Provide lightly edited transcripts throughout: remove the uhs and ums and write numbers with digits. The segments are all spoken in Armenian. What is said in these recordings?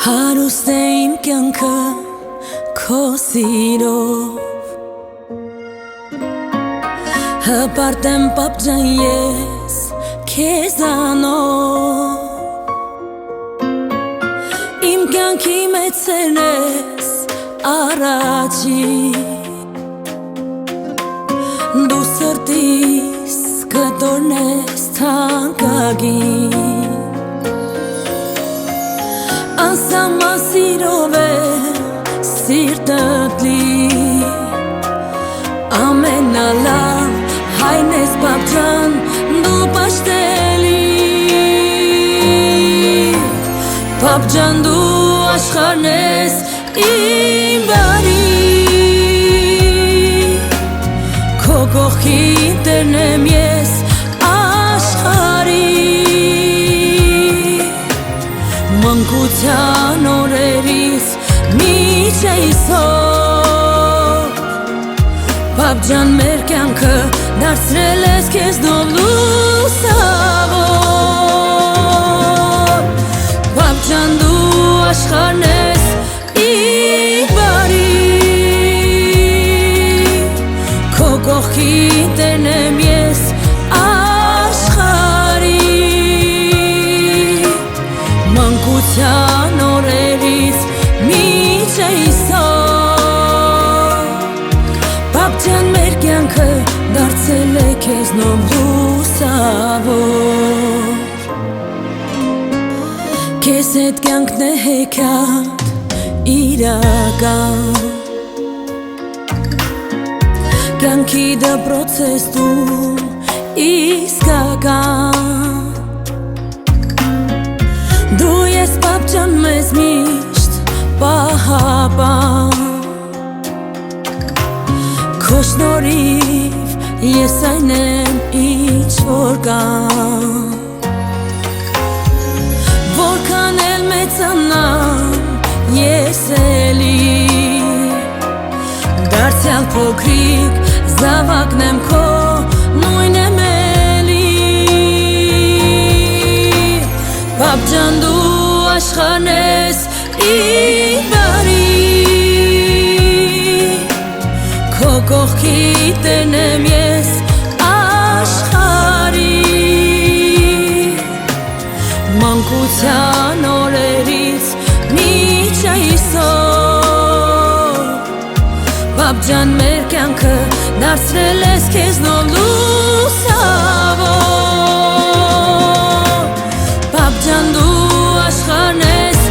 Հարուստ է իմ կյանքը քո սիրով Հպարտ եմ պապջան ես քեզանով Իմ կյանքի մեծերն ես առաջի Դու սրտիս կտորն ես թանկագին Անսահման սիրով է սիրտդ լի Ամենալավ հայն ես պապջան դու պաշտելի Պապջան դու աշխարհն ես իմ բարի Քո կողքին տերն եմ ես աշխարհի Մանկության օրերից մինչ այսօր Պապջան մեր կյանքը դարձրել ես քեզնով լուսավոր Պապջան դու աշխարհն ես իմ բարի Քո կողքին տերն եմ ես աշխարհի Մանկության օրերից մինչ այսօր Պապջան մեր կյանքը դարձել է քեզնով լուսավոր Քեզ հետ կյանքն է հեքիաթ իրական Կյանքի դպրոց ես դու իսկական Դու ես պապջան մեզ միշտ պահապան Քո շնորհիվ ես այն եմ ինչ որ կամ Որքան էլ մեծանամ ես էլի Դարձյալ փոքրիկ զավակն եմ քո նույն եմ էլի Պապջան դու աշխարհն ես իմ բարի Քո կողքին տերն եմ ես աշխարհի Մանկության օրերից մինչ այսօր Պապջան մեր կյանքը դարձրել ես քեզնով լուսավոր Պապջան դու աշխարհն ես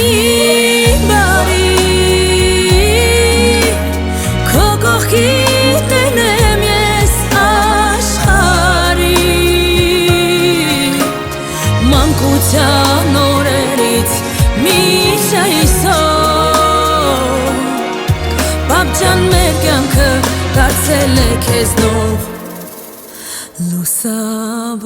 իմ բարի Քո կողքին տերն եմ ես աշխարհի Մանկության օրերից մինչ այսօր Պապջան մեր կյանքը դարձել է քեզնով լուսավոր